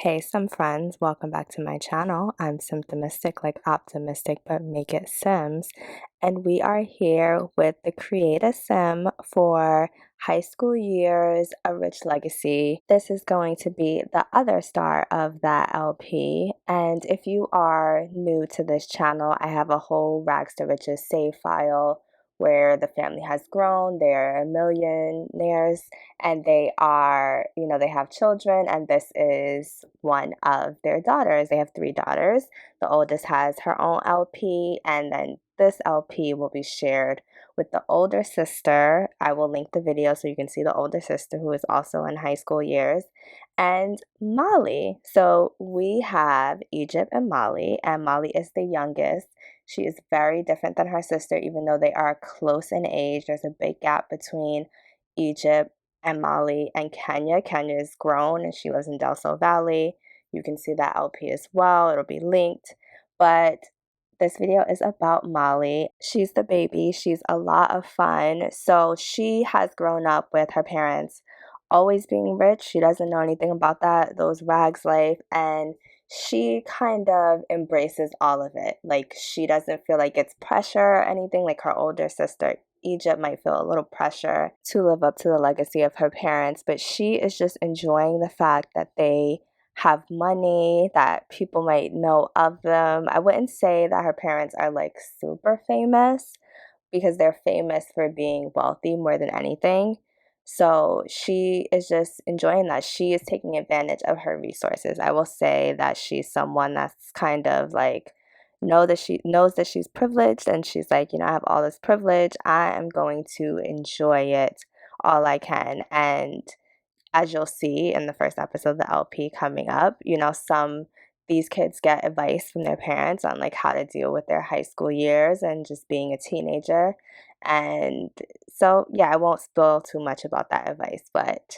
Hey, some friends, welcome back to my channel. I'm Symptomistic, like optimistic, but make it Sims. And we are here with the Create a Sim for High School Years, A Rich Legacy. This is going to be the other star of that LP. And if you are new to this channel, I have a whole Rags to Riches save file where the family has grown, they're millionaires, and they are, they have children, and this is one of their daughters. They have three daughters. The oldest has her own LP, and then this LP will be shared with the older sister. I will link the video so you can see the older sister, who is also in high school years, and Molly. So we have Egypt and Molly is the youngest. She is very different than her sister, even though they are close in age. There's a big gap between Egypt and Molly and Kenya. Kenya is grown and she lives in Del Sol Valley. You can see that LP as well. It'll be linked. But this video is about Molly. She's the baby. She's a lot of fun. So she has grown up with her parents always being rich. She doesn't know anything about that, those rags life. And she kind of embraces all of it. Like, she doesn't feel like it's pressure or anything. Like her older sister Egypt might feel a little pressure to live up to the legacy of her parents, but she is just enjoying the fact that they have money, that people might know of them. I wouldn't say that her parents are like super famous because they're famous for being wealthy more than anything. So she is just enjoying that. She is taking advantage of her resources. I will say that she's someone that's kind of like she knows that she's privileged, and she's like, I have all this privilege. I am going to enjoy it all I can. And as you'll see in the first episode of the LP coming up, these kids get advice from their parents on like how to deal with their high school years and just being a teenager. And so, yeah, I won't spoil too much about that advice, but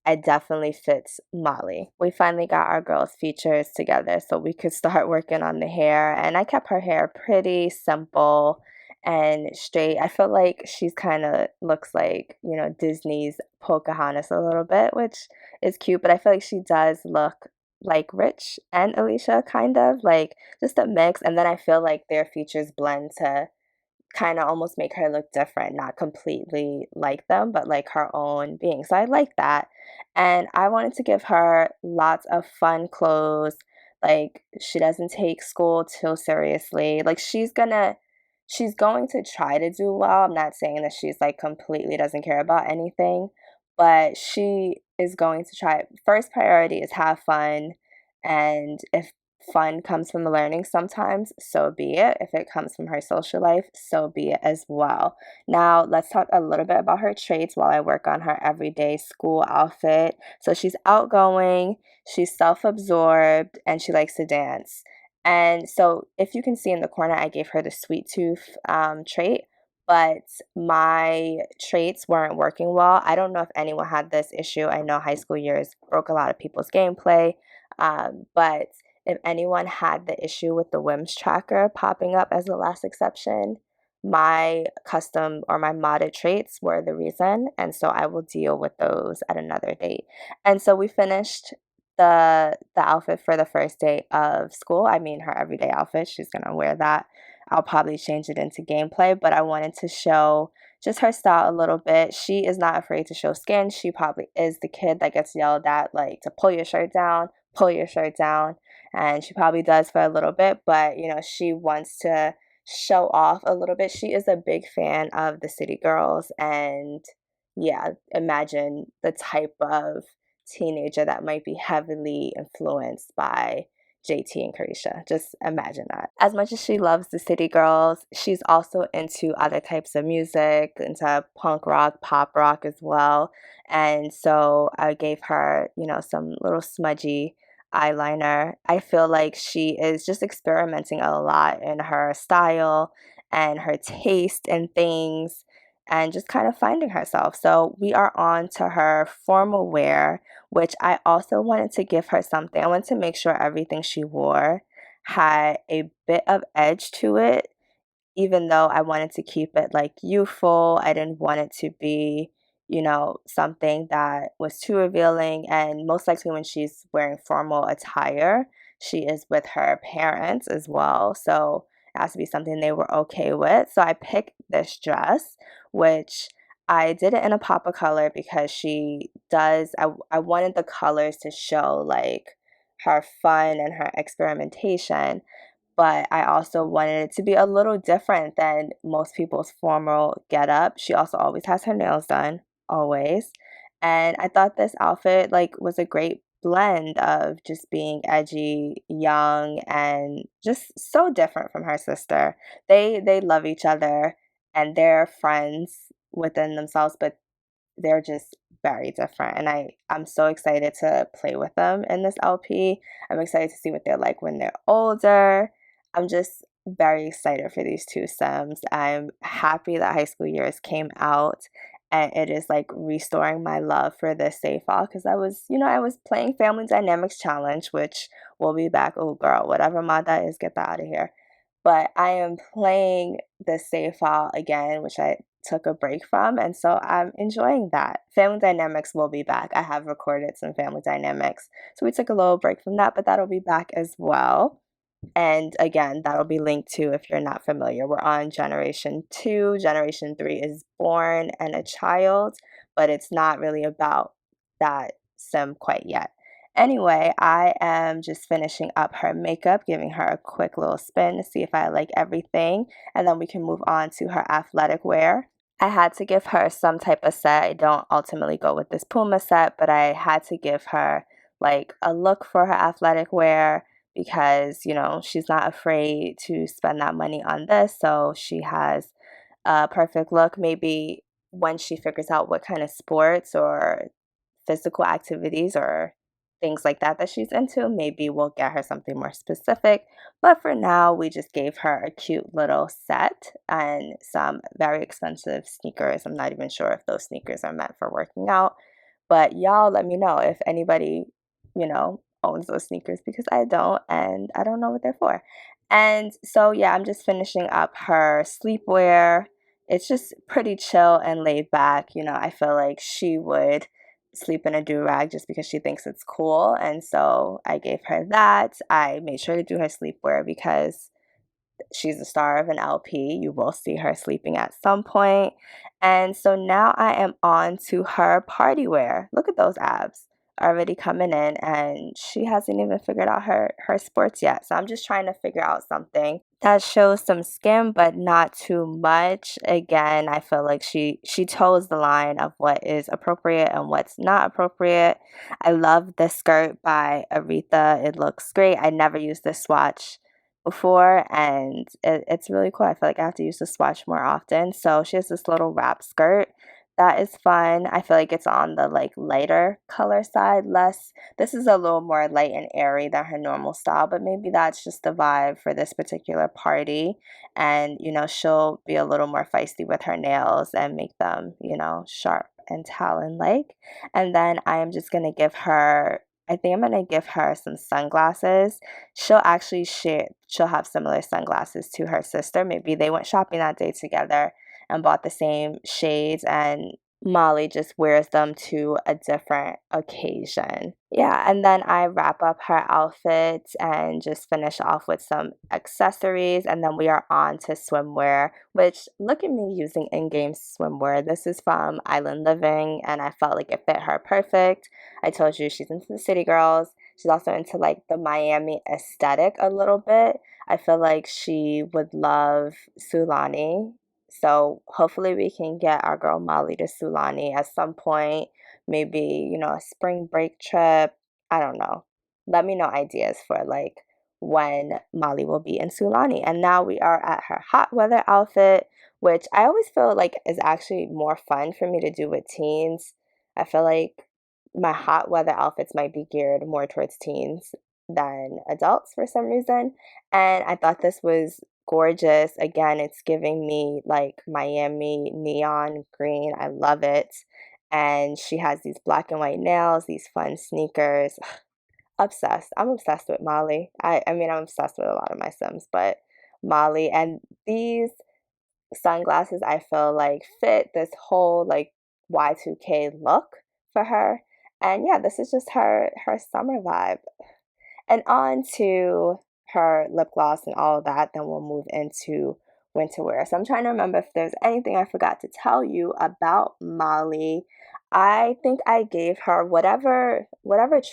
it definitely fits Molly. We finally got our girls' features together so we could start working on the hair. And I kept her hair pretty simple and straight. I feel like she's kind of looks like, Disney's Pocahontas a little bit, which is cute, but I feel like she does look like Rich and Alicia, kind of like just a mix. And then I feel like their features blend to kind of almost make her look different, not completely like them, but like her own being. So I like that. And I wanted to give her lots of fun clothes. Like, she doesn't take school too seriously. Like, she's going to try to do well. I'm not saying that she's like completely doesn't care about anything, but she is going to try. First priority is have fun. And if fun comes from learning sometimes, so be it. If it comes from her social life, so be it as well. Now, let's talk a little bit about her traits while I work on her everyday school outfit. So she's outgoing, she's self-absorbed, and she likes to dance. And so if you can see in the corner, I gave her the sweet tooth trait, but my traits weren't working well. I don't know if anyone had this issue. I know high school years broke a lot of people's gameplay, but if anyone had the issue with the whims tracker popping up as the last exception, my custom or my modded traits were the reason, and so I will deal with those at another date. And so we finished the outfit for the first day of school. I mean, her everyday outfit. She's gonna wear that. I'll probably change it into gameplay, but I wanted to show just her style a little bit. She is not afraid to show skin. She probably is the kid that gets yelled at like to pull your shirt down, pull your shirt down, and she probably does for a little bit, but she wants to show off a little bit. She is a big fan of the City Girls, and yeah, imagine the type of teenager that might be heavily influenced by JT and Carisha. Just imagine that. As much as she loves the City Girls, she's also into other types of music, into punk rock, pop rock as well. And so I gave her, some little smudgy eyeliner. I feel like she is just experimenting a lot in her style and her taste in things and just kind of finding herself. So we are on to her formal wear, which I also wanted to give her something. I wanted to make sure everything she wore had a bit of edge to it, even though I wanted to keep it like youthful. I didn't want it to be, something that was too revealing. And most likely when she's wearing formal attire, she is with her parents as well. So it has to be something they were okay with. So I picked this dress, which I did it in a pop of color because she does, I wanted the colors to show like her fun and her experimentation, but I also wanted it to be a little different than most people's formal getup. She also always has her nails done, always. And I thought this outfit like was a great blend of just being edgy, young, and just so different from her sister. They love each other and they're friends within themselves, but they're just very different, and I'm so excited to play with them in this LP. I'm excited to see what they're like when they're older. I'm just very excited for these two Sims. I'm happy that High School Years came out, and it is like restoring my love for this save file because I was playing Family Dynamics Challenge, which will be back. Oh girl, whatever mod that is, get that out of here. But I am playing the save file again, which I took a break from, and so I'm enjoying that. Family Dynamics will be back. I have recorded some Family Dynamics, so we took a little break from that, but that'll be back as well. And again, that'll be linked to if you're not familiar. We're on Generation 2. Generation 3 is born and a child, but it's not really about that sim quite yet. Anyway, I am just finishing up her makeup, giving her a quick little spin to see if I like everything, and then we can move on to her athletic wear. I had to give her some type of set. I don't ultimately go with this Puma set, but I had to give her like a look for her athletic wear because, she's not afraid to spend that money on this. So she has a perfect look. Maybe when she figures out what kind of sports or physical activities or things like that she's into, maybe we'll get her something more specific. But for now, we just gave her a cute little set and some very expensive sneakers. I'm not even sure if those sneakers are meant for working out, but y'all let me know if anybody, owns those sneakers because I don't, and I don't know what they're for. And so, yeah, I'm just finishing up her sleepwear. It's just pretty chill and laid back. I feel like she would sleep in a do-rag just because she thinks it's cool. And so I gave her that. I made sure to do her sleepwear because she's the star of an LP. You will see her sleeping at some point. And so now I am on to her party wear. Look at those abs already coming in, and she hasn't even figured out her sports yet. So I'm just trying to figure out something that shows some skin but not too much. Again, I feel like she toes the line of what is appropriate and what's not appropriate. I love the skirt by Aretha. It looks great. I never used this swatch before, and it's really cool. I feel like I have to use the swatch more often. So she has this little wrap skirt that is fun. I feel like it's on the like lighter color side, less. This is a little more light and airy than her normal style, but maybe that's just the vibe for this particular party. And she'll be a little more feisty with her nails and make them sharp and talon like. And then I am just gonna give her, I think I'm gonna give her some sunglasses. She'll have similar sunglasses to her sister. Maybe they went shopping that day together and bought the same shades, and Molly just wears them to a different occasion. Yeah, and then I wrap up her outfit and just finish off with some accessories, and then we are on to swimwear, which look at me using in-game swimwear. This is from Island Living, and I felt like it fit her perfect. I told you she's into the city girls. She's also into like the Miami aesthetic a little bit. I feel like she would love Sulani, so hopefully we can get our girl Molly to Sulani at some point. Maybe, a spring break trip. I don't know. Let me know ideas for like when Molly will be in Sulani. And now we are at her hot weather outfit, which I always feel like is actually more fun for me to do with teens. I feel like my hot weather outfits might be geared more towards teens than adults for some reason. And I thought this was gorgeous. Again, it's giving me like Miami neon green. I love it. And she has these black and white nails, these fun sneakers. Obsessed. I'm obsessed with Molly. I mean, I'm obsessed with a lot of my Sims, but Molly and these sunglasses I feel like fit this whole like Y2K look for her. And yeah, this is just her summer vibe. And on to her lip gloss and all of that, then we'll move into winter wear. So I'm trying to remember if there's anything I forgot to tell you about Molly. I think I gave her whatever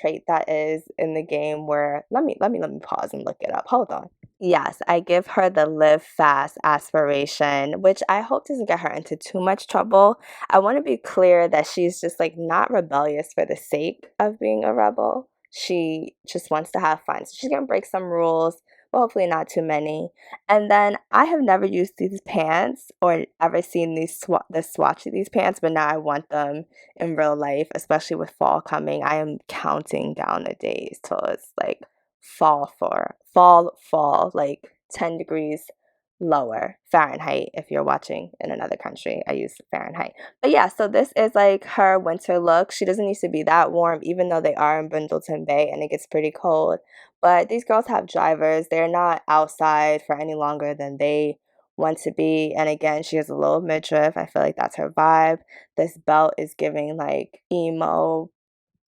trait that is in the game where let me pause and look it up. Hold on. Yes, I give her the live fast aspiration, which I hope doesn't get her into too much trouble. I want to be clear that she's just like not rebellious for the sake of being a rebel. She just wants to have fun. So she's gonna break some rules, but hopefully not too many. And then I have never used these pants or ever seen the swatch of these pants, but now I want them in real life, especially with fall coming. I am counting down the days till it's like fall, like 10 degrees lower Fahrenheit if you're watching in another country. I use Fahrenheit. But yeah, so this is like her winter look. She doesn't need to be that warm, even though they are in Brindleton Bay and it gets pretty cold. But these girls have drivers. They're not outside for any longer than they want to be. And again, she has a little midriff. I feel like that's her vibe. This belt is giving like emo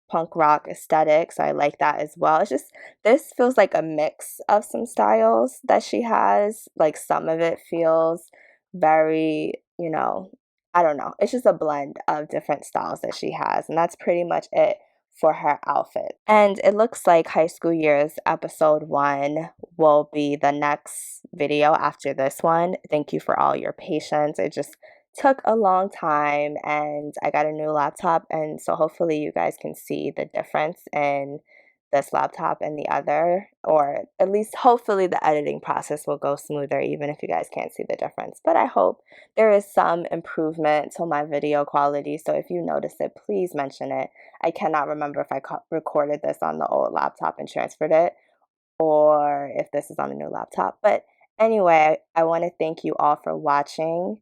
punk rock aesthetic, so I like that as well. It's just this feels like a mix of some styles that she has. Like some of it feels very, I don't know. It's just a blend of different styles that she has, and that's pretty much it for her outfit. And it looks like High School Years episode 1 will be the next video after this one. Thank you for all your patience. It just took a long time and I got a new laptop, and so hopefully you guys can see the difference in this laptop and the other, or at least hopefully the editing process will go smoother even if you guys can't see the difference. But I hope there is some improvement to my video quality, so if you notice it, please mention it. I cannot remember if I recorded this on the old laptop and transferred it or if this is on the new laptop. But anyway, I want to thank you all for watching.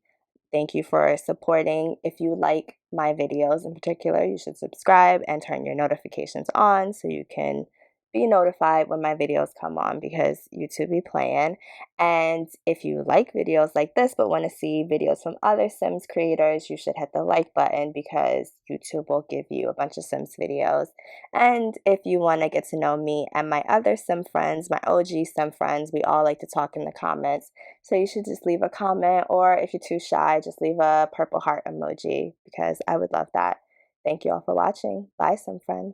Thank you for supporting. If you like my videos in particular, you should subscribe and turn your notifications on so you can be notified when my videos come on, because YouTube be playing. And if you like videos like this but want to see videos from other Sims creators, you should hit the like button because YouTube will give you a bunch of Sims videos. And if you want to get to know me and my other Sim friends, my OG Sim friends, we all like to talk in the comments. So you should just leave a comment, or if you're too shy, just leave a purple heart emoji because I would love that. Thank you all for watching. Bye, Sim friends.